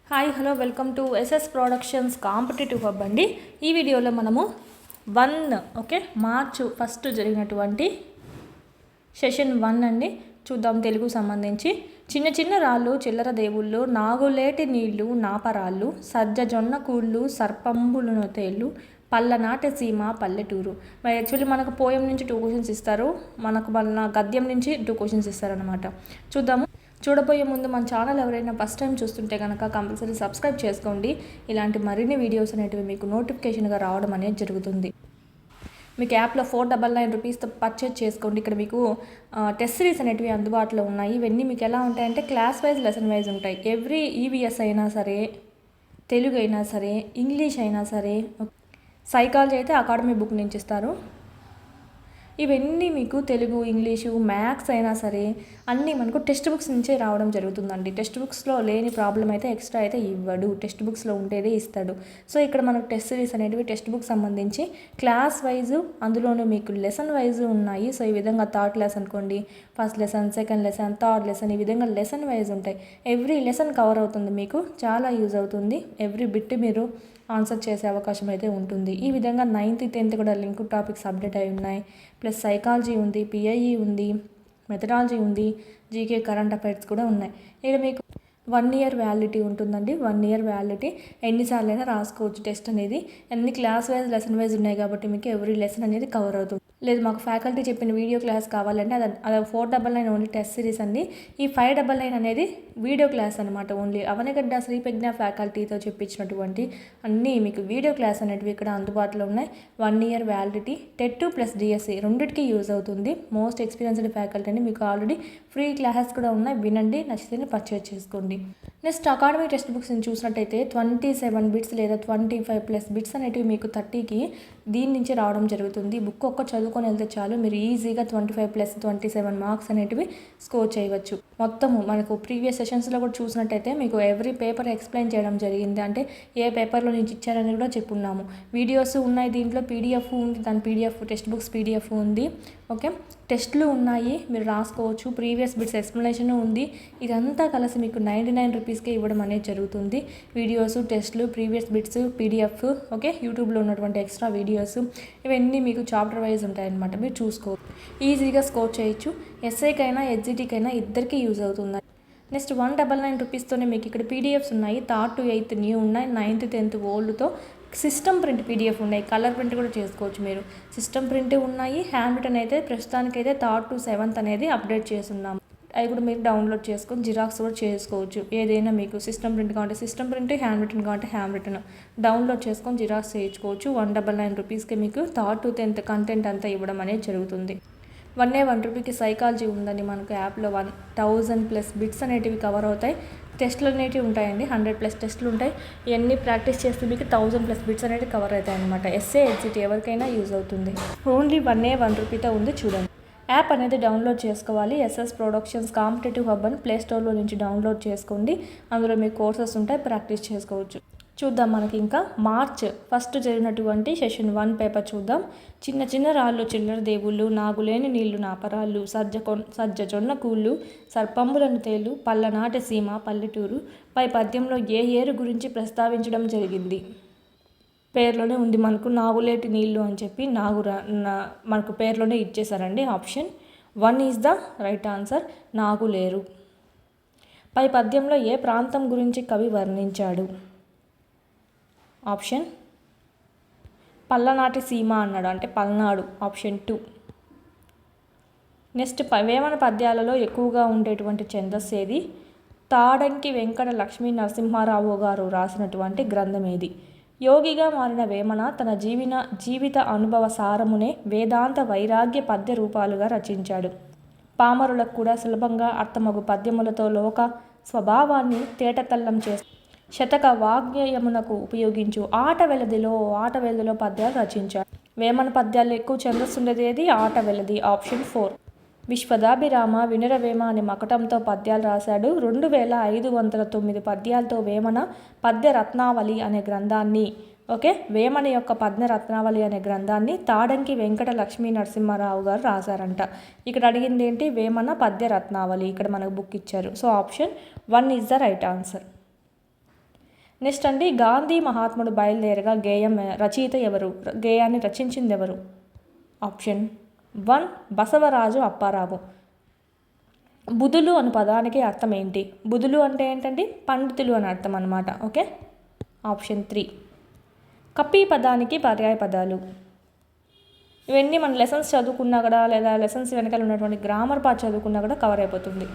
Hi hello welcome to SS productions competitive hub అండి. ఈ వీడియోలో మనము మార్చ్ 1 జరిగినటువంటి సెషన్ 1 అండి చూద్దాం. తెలుగు సంబంధించి చిన్న చిన్న రాళ్ళు చిల్లర దేవుళ్ళు, నాగులేటి నీళ్లు నాపరాళ్ళు, సజ్జ జొన్న కూళ్ళు, సర్పంబులను తేళ్ళు, పల్లనాటి సీమ పల్లెటూరు. మరి యాక్చువల్లీ మనకు పోయం నుంచి 2 క్వశ్చన్స్ ఇస్తారు, మన గద్యం నుంచి 2 క్వశ్చన్స్ ఇస్తారనమాట. చూద్దాము. చూడబోయే ముందు మన ఛానల్ ఎవరైనా ఫస్ట్ టైం చూస్తుంటే కనుక కంపల్సరీ సబ్స్క్రైబ్ చేసుకోండి. ఇలాంటి మరిన్ని వీడియోస్ అనేటివి మీకు నోటిఫికేషన్గా రావడం అనేది జరుగుతుంది. మీకు యాప్లో 499 రూపీస్తో పర్చేజ్ చేసుకోండి. ఇక్కడ మీకు టెస్ట్ సిరీస్ అనేటివి అందుబాటులో ఉన్నాయి. ఇవన్నీ మీకు ఎలా ఉంటాయంటే క్లాస్ వైజ్ లెసన్ వైజ్ ఉంటాయి. ఎవ్రీ ఈవీఎస్ అయినా సరే, తెలుగు అయినా సరే, ఇంగ్లీష్ అయినా సరే, సైకాలజీ అయితే అకాడమీ బుక్ నుంచి ఇస్తారు. ఇవన్నీ మీకు తెలుగు, ఇంగ్లీషు, మ్యాథ్స్ అయినా సరే అన్నీ మనకు టెక్స్ట్ బుక్స్ నుంచే రావడం జరుగుతుందండి. టెక్స్ట్ బుక్స్లో లేని ప్రాబ్లం అయితే ఎక్స్ట్రా అయితే ఇవ్వడు, టెక్స్ట్ బుక్స్లో ఉండేదే ఇస్తాడు. సో ఇక్కడ మనకు టెస్ట్ సిరీస్ అనేటివి టెక్స్ట్ బుక్ సంబంధించి క్లాస్ వైజు, అందులోనూ మీకు లెసన్ వైజు ఉన్నాయి. సో ఈ విధంగా థర్డ్ లెసన్ అనుకోండి, first lesson, second lesson, third lesson, ఈ విధంగా లెసన్ వైజ్ ఉంటాయి. ఎవ్రీ లెసన్ కవర్ అవుతుంది, మీకు చాలా యూజ్ అవుతుంది. ఎవ్రీ బిట్ మీరు ఆన్సర్ చేసే అవకాశం అయితే ఉంటుంది. ఈ విధంగా 9th 10th కూడా లింక్ టాపిక్స్ అప్డేట్ అయి ఉన్నాయి. ప్లస్ సైకాలజీ ఉంది, పిఐఈ ఉంది, మెథడాలజీ ఉంది, జీకే కరెంట్ అఫైర్స్ కూడా ఉన్నాయి. ఇక్కడ మీకు 1 year వ్యాలిడిటీ ఉంటుందండి. 1 year వ్యాలిడిటీ ఎన్నిసార్లు అయినా రాసుకోవచ్చు. టెస్ట్ అనేది అన్ని క్లాస్ వైజ్ లెసన్ వైజ్ ఉన్నాయి కాబట్టి మీకు ఎవ్రీ లెసన్ అనేది కవర్ అవుతుంది. లేదు మాకు ఫ్యాకల్టీ చెప్పిన వీడియో క్లాస్ కావాలంటే అది 499 ఓన్లీ టెస్ట్ సిరీస్ అండి. ఈ 599 అనేది వీడియో క్లాస్ అనమాట. ఓన్లీ అవనగడ్డ శ్రీ ప్రజ్ఞ ఫ్యాకల్టీతో చెప్పించినటువంటి అన్నీ మీకు వీడియో క్లాస్ అనేటివి ఇక్కడ అందుబాటులో ఉన్నాయి. 1 year validity, TET plus DSC రెండింటికి యూజ్ అవుతుంది. మోస్ట్ ఎక్స్పీరియన్స్డ్ ఫ్యాకల్టీ అని మీకు ఆల్రెడీ ఫ్రీ క్లాసెస్ కూడా ఉన్నాయి. వినండి, నచ్చితే పర్చేజ్ చేసుకోండి. నెక్స్ట్ అకాడమీ టెక్స్ట్ బుక్స్ని చూసినట్టయితే 27 బిట్స్ లేదా 25+ బిట్స్ అనేటివి మీకు 30కి దీని నుంచి రావడం జరుగుతుంది. బుక్ ఒక్క చదువుకొని వెళ్తే చాలు, మీరు ఈజీగా 25+27 మార్క్స్ అనేటివి స్కోర్ చేయవచ్చు. మొత్తము మనకు ప్రీవియస్ సెషన్స్లో కూడా చూసినట్టయితే మీకు ఎవ్రీ పేపర్ ఎక్స్ప్లెయిన్ చేయడం జరిగింది. అంటే ఏ పేపర్లో నుంచి ఇచ్చారని కూడా చెప్పున్నాము. వీడియోస్ ఉన్నాయి, దీంట్లో పీడిఎఫ్ ఉంది, దాని పీడిఎఫ్ టెక్స్ట్ బుక్స్ పీడిఎఫ్ ఉంది. టెస్ట్లు ఉన్నాయి, మీరు రాసుకోవచ్చు. ప్రీవియస్ బిట్స్ ఎక్స్ప్లెనేషన్ ఉంది. ఇదంతా కలిసి మీకు 99 రూపీస్కే ఇవ్వడం అనేది జరుగుతుంది. వీడియోస్, టెస్ట్లు, ప్రీవియస్ బిట్స్, పీడిఎఫ్, యూట్యూబ్లో ఉన్నటువంటి ఎక్స్ట్రా వీడియోస్, ఇవన్నీ మీకు చాప్టర్ వైజ్ ఉంటాయన్నమాట. మీరు చూసుకోవచ్చు, ఈజీగా స్కోర్ చేయొచ్చు. ఎస్ఐకైనా ఎస్జిటికైనా ఇద్దరికీ యూజ్ అవుతుంది. నెక్స్ట్ 199 రూపీస్తోనే మీకు ఇక్కడ పీడిఎఫ్స్ ఉన్నాయి. 3rd to 8th న్యూ ఉన్నాయి, 9th 10th ఓల్డ్తో. సిస్టమ్ ప్రింట్ పీడిఎఫ్ ఉన్నాయి, కలర్ ప్రింట్ కూడా చేసుకోవచ్చు మీరు. సిస్టమ్ ప్రింట్ ఉన్నాయి. హ్యాండ్ రిటన్ అయితే ప్రస్తుతానికైతే 3rd to 7th అనేది అప్డేట్ చేస్తున్నాము. అవి కూడా మీరు డౌన్లోడ్ చేసుకొని జిరాక్స్ కూడా చేసుకోవచ్చు. ఏదైనా మీకు సిస్టమ్ ప్రింట్ కావాలంటే సిస్టమ్ ప్రింట్, హ్యాండ్ రిటన్ కావాలంటే హ్యాండ్ రిటన్ డౌన్లోడ్ చేసుకొని జిరాక్స్ చేయించుకోవచ్చు. 199 రూపీస్కి మీకు 3rd to 10th కంటెంట్ అంతా ఇవ్వడం అనేది జరుగుతుంది. 1 రూపీకి సైకాలజీ ఉందండి మనకు యాప్లో. 1000+ బిట్స్ అనేటివి కవర్ అవుతాయి. టెస్ట్లు అనేటివి ఉంటాయండి, 100+ టెస్ట్లు ఉంటాయి. ఇవన్నీ ప్రాక్టీస్ చేస్తే మీకు 1000+ బిట్స్ అనేవి కవర్ అవుతాయి అనమాట. ఎస్ఏ ఎగ్జిట్ ఎవరికైనా యూజ్ అవుతుంది. ఓన్లీ 1 రూపీతో ఉంది, చూడండి. యాప్ అనేది డౌన్లోడ్ చేసుకోవాలి. ఎస్ఎస్ ప్రొడక్షన్స్ కాంపిటేటివ్ హబ్ అని ప్లేస్టోర్లో నుంచి డౌన్లోడ్ చేసుకోండి. అందులో మీకు కోర్సెస్ ఉంటాయి, ప్రాక్టీస్ చేసుకోవచ్చు. చూద్దాం. మనకి ఇంకా మార్చ్ 1 జరిగినటువంటి సెషన్ 1 పేపర్ చూద్దాం. చిన్న చిన్న రాళ్ళు చిల్లర దేవుళ్ళు, నాగులేని నీళ్లు నాపరాళ్ళు, సజ్జ జొన్న కూళ్ళు, సర్పంబులను తేళ్ళు, పల్లనాటి సీమ పల్లెటూరు. పై పద్యంలో ఏ ఏరు గురించి ప్రస్తావించడం జరిగింది? పేర్లోనే ఉంది మనకు నాగులేటి నీళ్లు అని చెప్పి మనకు పేర్లోనే ఇచ్చేసారండి. Option 1 is the right answer, Naguleru. పై పద్యంలో ఏ ప్రాంతం గురించి కవి వర్ణించాడు? ఆప్షన్ పల్లనాటి సీమ అన్నాడు, అంటే పల్నాడు. ఆప్షన్ 2. నెక్స్ట్ వేమన పద్యాలలో ఎక్కువగా ఉండేటువంటి ఛందస్సు ఏది? తాడంకి వెంకట లక్ష్మీ నరసింహారావు గారు రాసినటువంటి గ్రంథం ఏది? యోగిగా మారిన వేమన తన జీవిత అనుభవ సారమునే వేదాంత వైరాగ్య పద్య రూపాలుగా రచించాడు. పామరులకు కూడా సులభంగా అర్థమగు పద్యములతో లోక స్వభావాన్ని తేటతల్లం చేసి శతక వాగ్యయమునకు ఉపయోగించు ఆటవెలదిలో పద్యాలు రచించాడు. వేమన పద్యాల్లో ఎక్కువ ఛందస్సు ఉండేది ఏది? ఆటవెలది. ఆప్షన్ 4. విశ్వదాభిరామ వినురవేమ అనే మకటంతో పద్యాలు రాశాడు. 2509 పద్యాలతో వేమన పద్య రత్నావళి అనే గ్రంథాన్ని వేమన యొక్క పద్య రత్నావళి అనే గ్రంథాన్ని తాడంకి వెంకట లక్ష్మీ నరసింహారావు గారు రాశారంట. ఇక్కడ అడిగింది ఏంటి? వేమన పద్య రత్నావళి. ఇక్కడ మనకు బుక్ ఇచ్చారు. So option 1 is the right answer. Next అండి, గాంధీ మహాత్ముడు బయలుదేరగా గేయం రచయిత ఎవరు? గేయాన్ని రచించింది ఎవరు? ఆప్షన్ 1 బసవరాజు అప్పారావు. బుధులు అను పదానికి అర్థం ఏంటి? బుధులు అంటే ఏంటండి? పండితులు అని అర్థం అనమాట. ఓకే. ఆప్షన్ 3 కపి పదానికి పర్యాయ పదాలు. ఇవన్నీ మన లెసన్స్ చదువుకున్నా కూడా, లేదా లెసన్స్ వెనకాల ఉన్నటువంటి గ్రామర్ పార్ట్ చదువుకున్నా కూడా కవర్ అయిపోతుంది.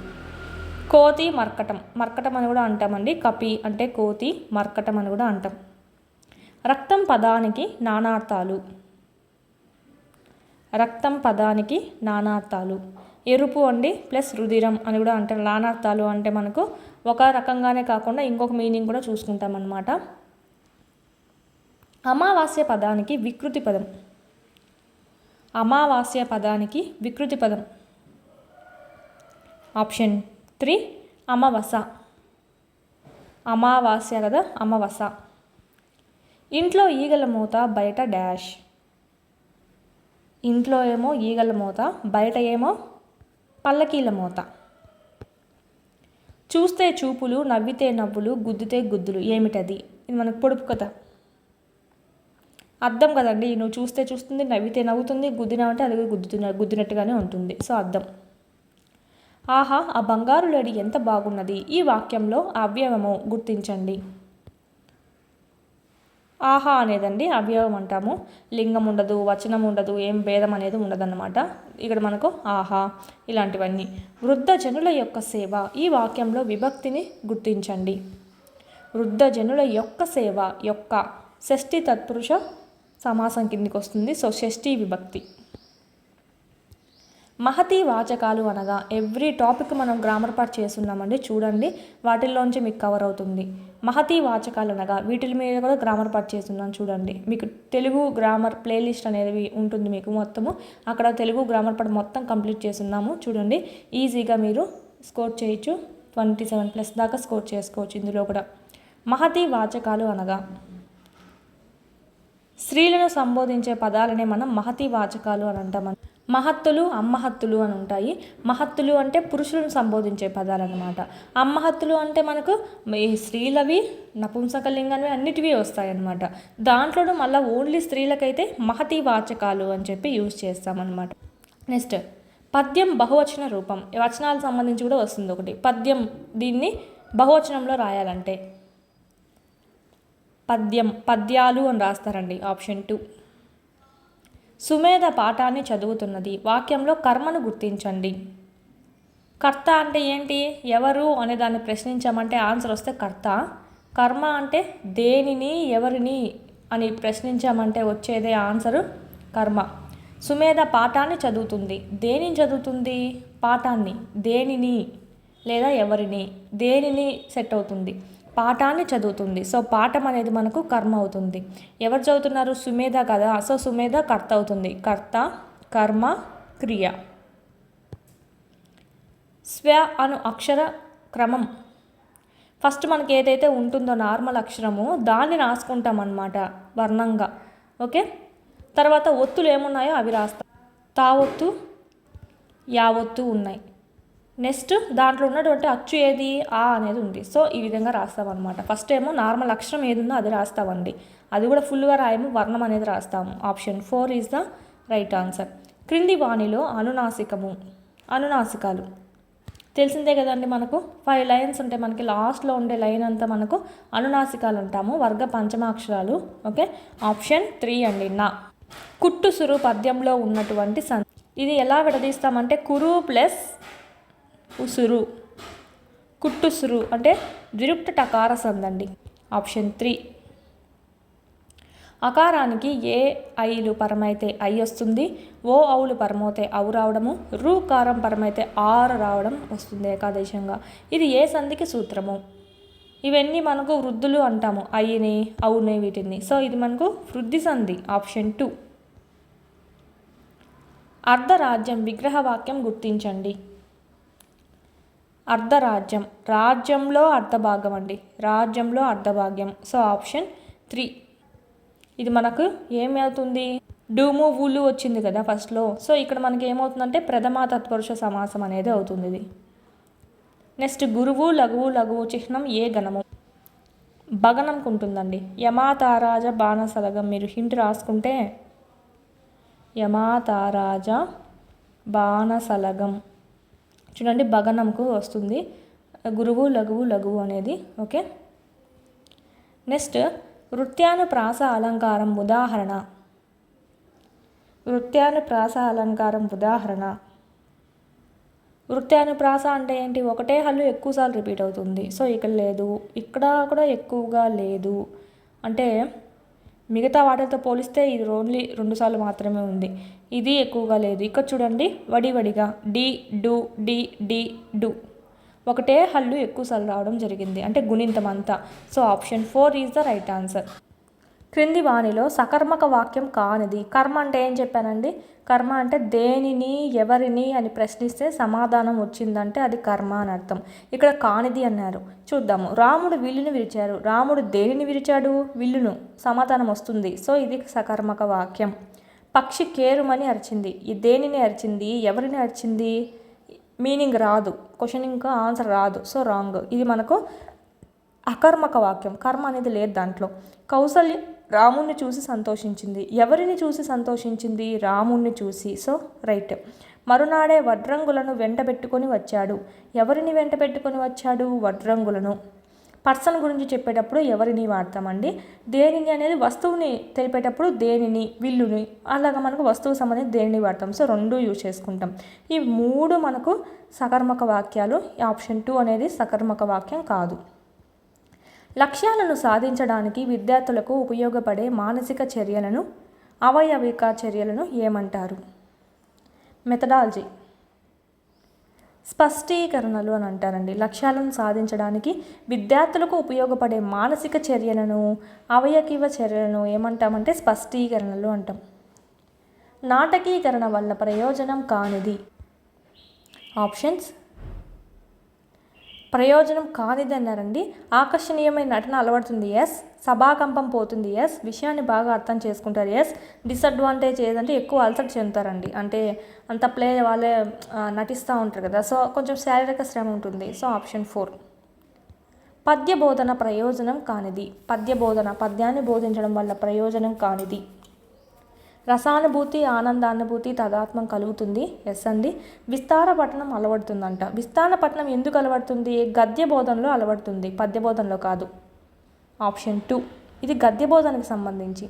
కోతి మర్కటం, మర్కటం అని కూడా అంటామండి. కపి అంటే కోతి, మర్కటం అని కూడా అంటాం. రక్తం పదానికి నానార్థాలు. రక్తం పదానికి నానార్థాలు. ఎరుపు అండి ప్లస్ రుధిరం అని కూడా అంటారు. నానార్థాలు అంటే మనకు ఒక రకంగానే కాకుండా ఇంకొక మీనింగ్ కూడా చూసుకుంటాం అన్నమాట. అమావాస్య పదానికి వికృతి పదం. అమావాస్య పదానికి వికృతి పదం. ఆప్షన్ 3 అమావాస. అమావాస్య కదా, అమావాస. ఇంట్లో ఈగల మూత, బయట డాష్. ఇంట్లో ఏమో ఈగల మూత, బయట ఏమో పల్లకీల మూత. చూస్తే చూపులు, నవ్వితే నవ్వులు, గుద్దితే గుద్దులు. ఏమిటది? ఇది మనకు పొడుపు కథ. అర్థం కదండి. నువ్వు చూస్తే చూస్తుంది, నవ్వితే నవ్వుతుంది, గుద్దినావంటే అది గుద్దినట్టుగానే ఉంటుంది. సో అర్థం. ఆహా, ఆ బంగారు లేడి ఎంత బాగున్నది. ఈ వాక్యంలో అవ్యయము గుర్తించండి. ఆహా అనేదండి అవ్యయం అంటాము. లింగం ఉండదు, వచనం ఉండదు, ఏం భేదం అనేది ఉండదన్నమాట. ఇక్కడ మనకు ఆహా ఇలాంటివన్నీ. వృద్ధ జనుల యొక్క సేవ, ఈ వాక్యంలో విభక్తిని గుర్తించండి. వృద్ధ జనుల యొక్క సేవ యొక్క షష్ఠి తత్పురుష సమాసం కిందికి వస్తుంది. సో షష్ఠి విభక్తి. మహతి వాచకాలు అనగా ఎవ్రీ టాపిక్ మనం గ్రామర్ పార్ట్ చేస్తున్నామండి. చూడండి, వాటిల్లోంచి మీకు కవర్ అవుతుంది. మహతి వాచకాలు అనగా వీటి మీద కూడా గ్రామర్ పార్ట్ చేస్తున్నాను. చూడండి, మీకు తెలుగు గ్రామర్ ప్లేలిస్ట్ అనేది ఉంటుంది మీకు మొత్తము. అక్కడ తెలుగు గ్రామర్ పార్ట్ మొత్తం కంప్లీట్ చేస్తున్నాము. చూడండి, ఈజీగా మీరు స్కోర్ చేయొచ్చు. 27+ దాకా స్కోర్ చేసుకోవచ్చు ఇందులో కూడా. మహతి వాచకాలు అనగా స్త్రీలను సంబోధించే పదాలనే మనం మహతి వాచకాలు అని అంటాం. మహత్తులు, అమ్మహత్తులు అని ఉంటాయి. మహత్తులు అంటే పురుషులను సంబోధించే పదాలు అన్నమాట. అమ్మహత్తులు అంటే మనకు ఈ స్త్రీలవి, నపుంసకలింగవి అన్నిటివి వస్తాయి అన్నమాట. దాంట్లోనూ మళ్ళీ ఓన్లీ స్త్రీలకైతే మహతి వాచకాలు అని చెప్పి యూజ్ చేస్తామన్నమాట. నెక్స్ట్, పద్యం బహువచన రూపం. వచనాలకు సంబంధించి కూడా వస్తుంది ఒకటి. పద్యం, దీన్ని బహువచనంలో రాయాలంటే పద్యం, పద్యాలు అని రాస్తారండి. ఆప్షన్ 2. సుమేధ పాఠాన్ని చదువుతున్నది. వాక్యంలో కర్మను గుర్తించండి. కర్త అంటే ఏంటి? ఎవరు అనే దాన్ని ప్రశ్నించామంటే ఆన్సర్ వస్తే కర్త. కర్మ అంటే దేనిని, ఎవరిని అని ప్రశ్నించామంటే వచ్చేదే ఆన్సరు కర్మ. సుమేధ పాఠాన్ని చదువుతుంది. దేనిని చదువుతుంది? పాఠాన్ని. దేనిని లేదా ఎవరిని, దేనిని సెట్ అవుతుంది. పాఠాన్ని చదువుతుంది. సో పాఠం అనేది మనకు కర్మ అవుతుంది. ఎవరు చదువుతున్నారు? సుమేధ కదా. సో సుమేధ కర్త అవుతుంది. కర్త, కర్మ, క్రియ. స్వ అను అక్షర క్రమం. ఫస్ట్ మనకి ఏదైతే ఉంటుందో నార్మల్ అక్షరము దాన్ని రాసుకుంటాం అన్నమాట వర్ణంగా. ఓకే. తర్వాత ఒత్తులు ఏమున్నాయో అవి రాస్తాం. తావొత్తు, యావొత్తు ఉన్నాయి. నెక్స్ట్ దాంట్లో ఉన్నటువంటి అచ్చు ఏది? ఆ అనేది ఉంది. సో ఈ విధంగా రాస్తామన్నమాట. ఫస్ట్ ఏమో నార్మల్ అక్షరం ఏది ఉందో అది రాస్తామండి. అది కూడా ఫుల్గా రాయము, వర్ణం అనేది రాస్తాము. Option 4 is the right answer. క్రింది వాణిలో అనునాసికము. అనునాసికాలు తెలిసిందే కదండి. మనకు 5 లైన్స్ ఉంటాయి. మనకి లాస్ట్లో ఉండే లైన్ అంతా మనకు అనునాసికాలు అంటాము. వర్గ పంచమాక్షరాలు. ఓకే. ఆప్షన్ 3 అండి. నా. కుట్టుసురు పద్యంలో ఉన్నటువంటి ఇది ఎలా విడదీస్తామంటే కురు ప్లస్ ఉసురు. కుట్టుసురు అంటే ద్విరుక్త టకార సందండి. ఆప్షన్ 3. అకారానికి ఏ ఐలు పరమైతే ఐ వస్తుంది, ఓ ఔలు పరమైతే ఔ రావడము, రు కారం పరమైతే ఆరు రావడం వస్తుంది ఏకాదేశంగా. ఇది ఏ సంధికి సూత్రము? ఇవన్నీ మనకు వృద్ధులు అంటాము. ఐని, ఔని వీటిని. సో ఇది మనకు వృద్ధి సంధి. ఆప్షన్ 2. అర్ధరాజ్యం విగ్రహవాక్యం గుర్తించండి. అర్ధరాజ్యం, రాజ్యంలో అర్ధభాగం అండి. రాజ్యంలో అర్ధభాగ్యం. So option 3. ఇది మనకు ఏమవుతుంది? డూము ఊలు వచ్చింది కదా ఫస్ట్లో. సో ఇక్కడ మనకి ఏమవుతుందంటే ప్రథమా తత్పురుష సమాసం అనేది అవుతుంది ఇది. నెక్స్ట్, గురువు లఘువు లఘువు చిహ్నం ఏ గణము? భగనంకు ఉంటుందండి. యమాతారాజ బాణసలగం, మీరు హింట్ రాసుకుంటే యమాతారాజ బాణసలగం చూడండి, భగనంకు వస్తుంది. గురువు లఘువు లఘువు అనేది. ఓకే, నెక్స్ట్ వృత్యానుప్రాస అలంకారం ఉదాహరణ. వృత్యానుప్రాస అలంకారం ఉదాహరణ. వృత్యానుప్రాస అంటే ఏంటి? ఒకటే హల్లు ఎక్కువసార్లు రిపీట్ అవుతుంది. సో ఇక్కడ లేదు, ఇక్కడ కూడా ఎక్కువగా లేదు. అంటే మిగతా వాటితో పోలిస్తే ఇది ఓన్లీ 2 సార్లు మాత్రమే ఉంది. ఇది ఎక్కువగా లేదు. ఇక్కడ చూడండి, వడివడిగా డి డు డి డి డు, ఒకటే హల్లు ఎక్కువసార్లు రావడం జరిగింది, అంటే గుణింతం అంతా. So option 4 is the right answer. క్రింది వాణిలో సకర్మక వాక్యం కానిది. కర్మ అంటే ఏం చెప్పానండి? కర్మ అంటే దేనిని ఎవరిని అని ప్రశ్నిస్తే సమాధానం వచ్చిందంటే అది కర్మ అని అర్థం. ఇక్కడ కానిది అన్నారు. చూద్దాము. రాముడు విల్లును విరిచారు. రాముడు దేనిని విరిచాడు? విల్లును. సమాధానం వస్తుంది. సో ఇది సకర్మక వాక్యం. పక్షి కేరుమని అరిచింది. ఈ దేనిని అరిచింది? ఎవరిని అరిచింది? మీనింగ్ రాదు, క్వశ్చన్ ఇంకా ఆన్సర్ రాదు. So wrong. ఇది మనకు అకర్మక వాక్యం. కర్మ అనేది లేదు దాంట్లో. కౌసల్య రాముణ్ణి చూసి సంతోషించింది. ఎవరిని చూసి సంతోషించింది? రాముణ్ణి చూసి. So right. మరునాడే వడ్రంగులను వెంటబెట్టుకొని వచ్చాడు. ఎవరిని వెంటబెట్టుకొని వచ్చాడు? వడ్రంగులను. పర్సన్ గురించి చెప్పేటప్పుడు ఎవరిని వాడతామండి? దేనిని అనేది వస్తువుని తెలిపేటప్పుడు దేనిని, విల్లుని, అలాగా మనకు వస్తువు సంబంధించి దేనిని వాడతాం. సో 2 యూజ్ చేసుకుంటాం. ఈ 3 మనకు సకర్మక వాక్యాలు. ఆప్షన్ 2 అనేది సకర్మక వాక్యం కాదు. లక్ష్యాలను సాధించడానికి విద్యార్థులకు ఉపయోగపడే మానసిక చర్యలను, అవయవిక చర్యలను ఏమంటారు? మెథడాలజీ. స్పష్టీకరణలు అని అంటారండి. లక్ష్యాలను సాధించడానికి విద్యార్థులకు ఉపయోగపడే మానసిక చర్యలను, అవయవిక చర్యలను ఏమంటామంటే స్పష్టీకరణలు అంటాం. నాటకీకరణ వల్ల ప్రయోజనం కానిది. ఆప్షన్స్. ప్రయోజనం కానిది అన్నారండి. ఆకర్షణీయమైన నటన అలవడుతుంది. ఎస్. సభాకంపం పోతుంది. ఎస్. విషయాన్ని బాగా అర్థం చేసుకుంటారు. ఎస్. డిసడ్వాంటేజ్ ఏదంటే ఎక్కువ అలసట చెందుతారండి. అంటే అంత ప్లే వాళ్ళే నటిస్తూ ఉంటారు కదా, సో కొంచెం శారీరక శ్రమ ఉంటుంది. So option 4. పద్య బోధన ప్రయోజనం కానిది. పద్య బోధన, పద్యాన్ని బోధించడం వల్ల ప్రయోజనం కానిది. రసానుభూతి, ఆనందానుభూతి, తదాత్మం కలుగుతుంది. ఎస్ అండి. విస్తార పఠనం అలవడుతుందంట. విస్తార పఠనం ఎందుకు అలవడుతుంది? గద్య బోధనలో అలవడుతుంది, పద్య బోధనలో కాదు. ఆప్షన్ 2. ఇది గద్య బోధనకు సంబంధించి.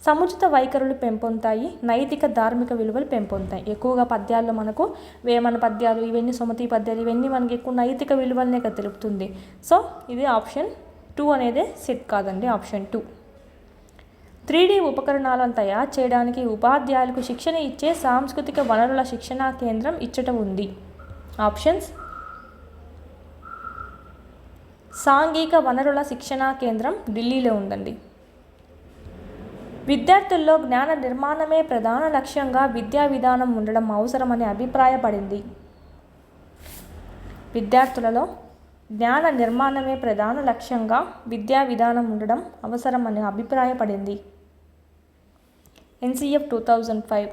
సముచిత వైఖరులు పెంపొందుతాయి, నైతిక ధార్మిక విలువలు పెంపొందుతాయి. ఎక్కువగా పద్యాల్లో మనకు వేమన పద్యాలు, ఇవన్నీ సుమతి పద్యాలు, ఇవన్నీ మనకి ఎక్కువ నైతిక విలువలనే తెలుపుతుంది. సో ఇది ఆప్షన్ 2 అనేది సెట్ కాదండి. ఆప్షన్ 2. 3D ఉపకరణాలను తయారు చేయడానికి ఉపాధ్యాయులకు శిక్షణ ఇచ్చే సాంస్కృతిక వనరుల శిక్షణా కేంద్రం ఇచ్చట ఉంది. ఆప్షన్స్. సాంఘిక వనరుల శిక్షణా కేంద్రం ఢిల్లీలో ఉందండి. విద్యార్థుల్లో జ్ఞాన నిర్మాణమే ప్రధాన లక్ష్యంగా విద్యా విధానం ఉండడం అవసరమని అభిప్రాయపడింది. విద్యార్థులలో జ్ఞాన నిర్మాణమే ప్రధాన లక్ష్యంగా విద్యా విధానం ఉండడం అవసరమని అభిప్రాయపడింది. NCF 2005.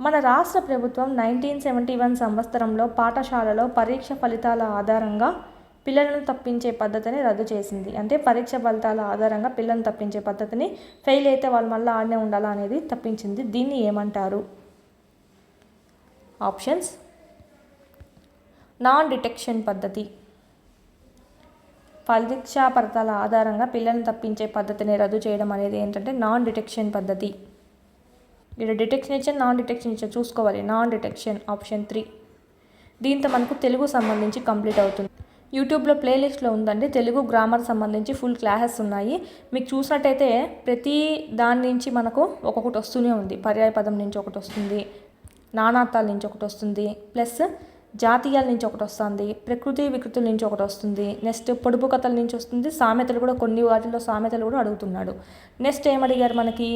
మన రాష్ట్ర ప్రభుత్వం 1971 సంవత్సరంలో పాఠశాలలో పరీక్ష ఫలితాల ఆధారంగా పిల్లలను తప్పించే పద్ధతిని రద్దు చేసింది. అంటే పరీక్ష ఫలితాల ఆధారంగా పిల్లలను తప్పించే పద్ధతిని, ఫెయిల్ అయితే వాళ్ళు మళ్ళీ ఆడనే ఉండాలా అనేది తప్పించింది. దీన్ని ఏమంటారు? ఆప్షన్స్. నాన్ డిటెక్షన్ పద్ధతి. పరీక్షా ఫలితాల ఆధారంగా పిల్లల్ని తప్పించే పద్ధతిని రద్దు చేయడం అనేది ఏంటంటే నాన్ డిటెక్షన్ పద్ధతి. ఇక్కడ డిటెక్షన్ ఇచ్చాను, నాన్ డిటెక్షన్ ఇచ్చాను, చూసుకోవాలి. Non detection. ఆప్షన్ 3. దీంతో మనకు తెలుగు సంబంధించి కంప్లీట్ అవుతుంది. యూట్యూబ్లో ప్లేలిస్ట్లో ఉందండి. తెలుగు గ్రామర్ సంబంధించి ఫుల్ క్లాసెస్ ఉన్నాయి. మీకు చూసినట్టయితే ప్రతి దాని నుంచి మనకు ఒక్కొక్కటి వస్తూనే ఉంది. పర్యాయ పదం నుంచి ఒకటి వస్తుంది, నానార్థాల నుంచి ఒకటి వస్తుంది, ప్లస్ జాతీయాల నుంచి ఒకటి వస్తుంది, ప్రకృతి వికృతుల నుంచి ఒకటి వస్తుంది, నెక్స్ట్ పొడుపు కథల నుంచి వస్తుంది, సామెతలు కూడా కొన్ని వాటిల్లో సామెతలు కూడా అడుగుతున్నాడు. నెక్స్ట్ ఏమడిగారు మనకి?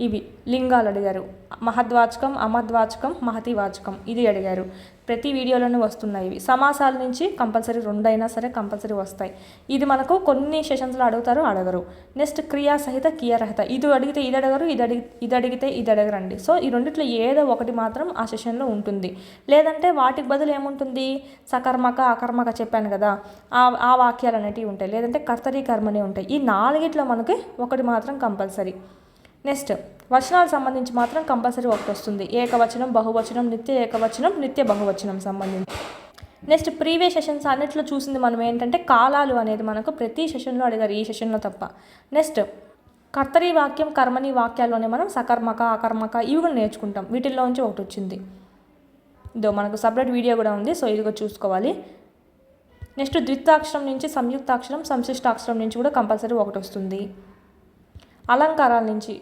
ఇవి లింగాలు అడిగారు. మహద్వాచకం, అమద్వాచకం, మహతివాచకం ఇది అడిగారు. ప్రతి వీడియోలోనూ వస్తున్నాయి ఇవి. సమాసాల నుంచి కంపల్సరీ 2 అయినా సరే కంపల్సరీ వస్తాయి. ఇది మనకు కొన్ని సెషన్స్లో అడుగుతారు, అడగరు. నెక్స్ట్ క్రియా సహిత, క్రియారహిత ఇది అడిగితే ఇది అడగరు, ఇది అడిగితే ఇది అడగరండి. సో ఈ రెండిట్లో ఏదో ఒకటి మాత్రం ఆ సెషన్లో ఉంటుంది. లేదంటే వాటికి బదులు ఏముంటుంది, సకర్మక అకర్మక చెప్పాను కదా, ఆ వాక్యాలు అనేటివి ఉంటాయి. లేదంటే కర్తరి కర్మనే ఉంటాయి. ఈ 4గిట్లో మనకి ఒకటి మాత్రం కంపల్సరీ. నెక్స్ట్ వచనాలకు సంబంధించి మాత్రం కంపల్సరీ ఒకటి వస్తుంది. ఏకవచనం, బహువచనం, నిత్య ఏకవచనం, నిత్య బహువచనం సంబంధించి. నెక్స్ట్ ప్రీవియస్ సెషన్స్ అన్నిట్లో చూసింది మనం ఏంటంటే కాలాలు అనేది మనకు ప్రతి సెషన్లో అడిగారు, ఈ సెషన్లో తప్ప. నెక్స్ట్ కర్తరి వాక్యం, కర్మని వాక్యాల్లోనే మనం సకర్మక అకర్మక ఇవి కూడా నేర్చుకుంటాం. వీటిల్లోంచి ఒకటి వచ్చింది. ఇదో మనకు సపరేట్ వీడియో కూడా ఉంది, సో ఇది కూడా చూసుకోవాలి. నెక్స్ట్ ద్వితాక్షరం నుంచి సంయుక్తాక్షరం, సంశిష్టాక్షరం నుంచి కూడా కంపల్సరీ ఒకటి వస్తుంది. అలంకారాల నుంచి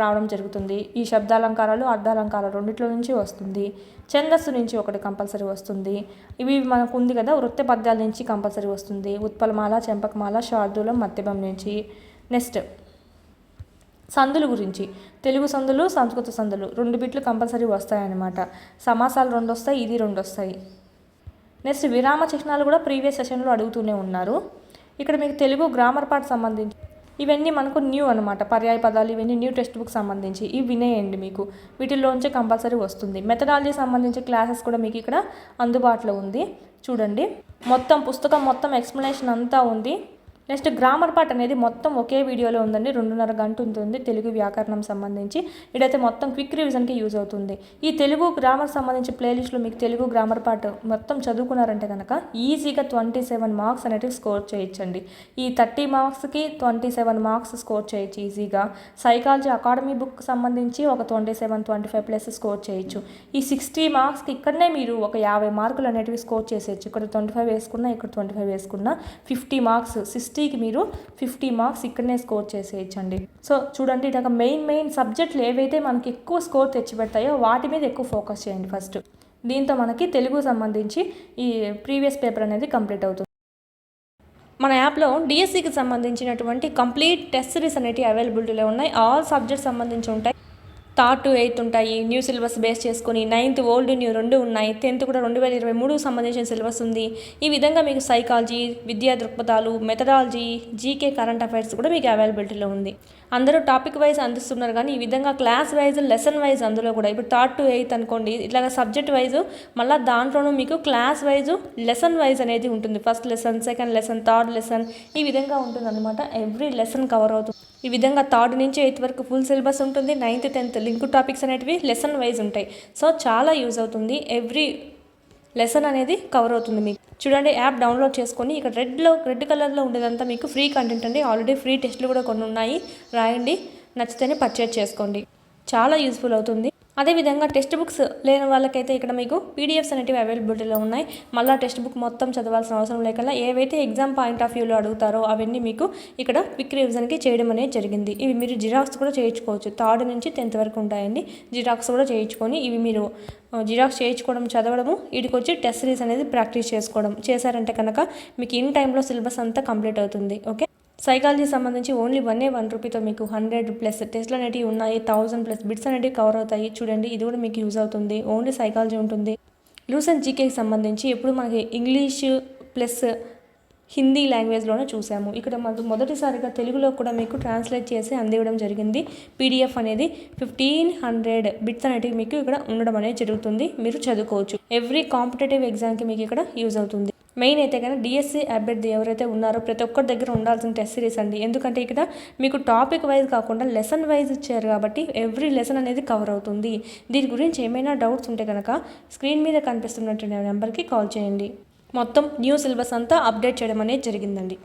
రావడం జరుగుతుంది. ఈ శబ్దాలంకారాలు, అర్ధాలంకారాలు రెండిట్లో నుంచి వస్తుంది. ఛందస్సు నుంచి ఒకటి కంపల్సరీ వస్తుంది. ఇవి మనకు ఉంది కదా, వృత్త పద్యాల నుంచి కంపల్సరీ వస్తుంది. ఉత్పలమాల, చెంపకమాల, శార్దూలం, మధ్యమం నుంచి. నెక్స్ట్ సందులు గురించి తెలుగు సందులు, సంస్కృత సందులు 2 బిట్లు కంపల్సరీ వస్తాయన్నమాట. సమాసాలు 2 వస్తాయి, ఇది 2 వస్తాయి. నెక్స్ట్ విరామ చిహ్నాలు కూడా ప్రీవియస్ సెషన్లో అడుగుతూనే ఉన్నారు. ఇక్కడ మీకు తెలుగు గ్రామర్ పార్ట్ సంబంధించి ఇవన్నీ మనకు న్యూ అనమాట. పర్యాయ పదాలు ఇవన్నీ న్యూ టెక్స్ట్ బుక్ సంబంధించి ఇవి వినేయండి, మీకు వీటిల్లోంచే కంపల్సరీ వస్తుంది. మెథడాలజీ సంబంధించి క్లాసెస్ కూడా మీకు ఇక్కడ అందుబాటులో ఉంది, చూడండి. మొత్తం పుస్తకం మొత్తం ఎక్స్ప్లెనేషన్ అంతా ఉంది. నెక్స్ట్ గ్రామర్ పార్ట్ అనేది మొత్తం ఒకే వీడియోలో ఉందండి, 2.5 గంట ఉంటుంది తెలుగు వ్యాకరణం సంబంధించి. ఇదైతే మొత్తం క్విక్ రివిజన్కి యూజ్ అవుతుంది. ఈ తెలుగు గ్రామర్ సంబంధించి ప్లేలిస్ట్లో మీకు తెలుగు గ్రామర్ పార్ట్ మొత్తం చదువుకున్నారంటే కనుక ఈజీగా 27 మార్క్స్ అనేటివి స్కోర్ చేయొచ్చండి. ఈ 30 మార్క్స్కి 27 మార్క్స్ స్కోర్ చేయొచ్చు ఈజీగా. సైకాలజీ అకాడమీ బుక్ సంబంధించి ఒక 27-25+ స్కోర్ చేయొచ్చు. ఈ 60 మార్క్స్కి ఇక్కడనే మీరు ఒక 50 మార్కులు అనేటివి స్కోర్ చేసేయచ్చు. ఇక్కడ 25 వేసుకున్నా, ఇక్కడ 25 వేసుకున్నా 50 మార్క్స్. 60కి మీరు 50 మార్క్స్ ఇక్కడనే స్కోర్ చేసేయచ్చండి. సో చూడండి, ఇక మెయిన్ సబ్జెక్టులు ఏవైతే మనకి ఎక్కువ స్కోర్ తెచ్చిపెడతాయో వాటి మీద ఎక్కువ ఫోకస్ చేయండి ఫస్ట్. దీంతో మనకి తెలుగు సంబంధించి ఈ ప్రీవియస్ పేపర్ అనేది కంప్లీట్ అవుతుంది. మన యాప్లో డిఎస్సికి సంబంధించినటువంటి కంప్లీట్ టెస్ట్ సిరీస్ అనేవి అవైలబిలిటీలో ఉన్నాయి. ఆల్ సబ్జెక్ట్స్ సంబంధించి ఉంటాయి. 3rd to 8th ఉంటాయి. న్యూ సిలబస్ బేస్ చేసుకుని 9th ఓల్డ్ న్యూ 2 ఉన్నాయి. 10th కూడా 2023 సంబంధించిన సిలబస్ ఉంది. ఈ విధంగా మీకు సైకాలజీ, విద్యా దృక్పథాలు, మెథడాలజీ, జీకే, కరెంట్ అఫైర్స్ కూడా మీకు అవైలబిలిటీలో ఉంది. అందరూ టాపిక్ వైజ్ అందిస్తున్నారు, కానీ ఈ విధంగా క్లాస్ వైజ్, లెసన్ వైజ్ అందులో కూడా ఇప్పుడు 3rd to 8th అనుకోండి, ఇట్లాగా సబ్జెక్ట్ వైజ్ మళ్ళీ దాంట్లోనూ మీకు క్లాస్ వైజ్, లెసన్ వైజ్ అనేది ఉంటుంది. First lesson, second lesson, third lesson ఈ విధంగా ఉంటుంది అనమాట. ఎవ్రీ లెసన్ కవర్ అవుతుంది. ఈ విధంగా 3rd నుంచి 8th వరకు ఫుల్ సిలబస్ ఉంటుంది. 9th 10th లింక్ టాపిక్స్ అనేటివి లెసన్ వైజ్ ఉంటాయి. సో చాలా యూజ్ అవుతుంది. ఎవ్రీ లెసన్ అనేది కవర్ అవుతుంది మీకు. చూడండి, యాప్ డౌన్లోడ్ చేసుకొని ఇక్కడ రెడ్ కలర్లో ఉండేదంతా మీకు ఫ్రీ కంటెంట్ అండి. ఆల్రెడీ ఫ్రీ టెస్ట్లు కూడా కొన్ని ఉన్నాయి, రాయండి. నచ్చితేనే పర్చేజ్ చేసుకోండి, చాలా యూస్ఫుల్ అవుతుంది. అదేవిధంగా టెక్స్ట్ బుక్స్ లేని వాళ్ళకైతే ఇక్కడ మీకు పీడిఎఫ్స్ అనేటివి అవైలబిలిటీలో ఉన్నాయి. మళ్ళీ టెక్స్ట్ బుక్ మొత్తం చదవాల్సిన అవసరం లేకుండా ఏవైతే ఎగ్జామ్ పాయింట్ ఆఫ్ వ్యూలో అడుగుతారో అవన్నీ మీకు ఇక్కడ క్విక్ రివిజన్కి చేయడం అనేది జరిగింది. ఇవి మీరు జిరాక్స్ కూడా చేయించుకోవచ్చు. 3rd నుంచి 10th వరకు ఉంటాయండి. జిరాక్స్ కూడా చేయించుకొని ఇవి మీరు జిరాక్స్ చేయించుకోవడం, చదవడము, వీటికి వచ్చి టెస్ట్ సిరీస్ అనేది ప్రాక్టీస్ చేసుకోవడం చేశారంటే కనుక మీకు ఇన్ టైంలో సిలబస్ అంతా కంప్లీట్ అవుతుంది. ఓకే, సైకాలజీ సంబంధించి ఓన్లీ 1 రూపీతో మీకు 100+ టెస్ట్లు అనేవి ఉన్నాయి. 1000+ బిట్స్ అనేవి కవర్ అవుతాయి. చూడండి, ఇది కూడా మీకు యూజ్ అవుతుంది. ఓన్లీ సైకాలజీ ఉంటుంది. లూసెంట్ జీకేకి సంబంధించి ఎప్పుడు మనకి ఇంగ్లీష్ ప్లస్ హిందీ లాంగ్వేజ్లోనే చూసాము. ఇక్కడ మనకు మొదటిసారిగా తెలుగులో కూడా మీకు ట్రాన్స్లేట్ చేసి అందివ్వడం జరిగింది. పీడిఎఫ్ అనేది 1500 బిట్స్ అనేటివి మీకు ఇక్కడ ఉండడం అనేది జరుగుతుంది. మీరు చదువుకోవచ్చు. ఎవ్రీ కాంపిటేటివ్ ఎగ్జామ్కి మీకు ఇక్కడ యూజ్ అవుతుంది. మెయిన్ అయితే కానీ డిఎస్సి అభ్యర్థి ఎవరైతే ఉన్నారో ప్రతి ఒక్కరి దగ్గర ఉండాల్సిన టెస్ట్ సిరీస్ అండి. ఎందుకంటే ఇక్కడ మీకు టాపిక్ వైజ్ కాకుండా లెసన్ వైజ్ ఇచ్చారు కాబట్టి ఎవ్రీ లెసన్ అనేది కవర్ అవుతుంది. దీని గురించి ఏమైనా డౌట్స్ ఉంటే కనుక స్క్రీన్ మీద కనిపిస్తున్నటువంటి నెంబర్కి కాల్ చేయండి. మొత్తం న్యూ సిలబస్ అంతా అప్డేట్ చేయడం అనేది జరిగిందండి.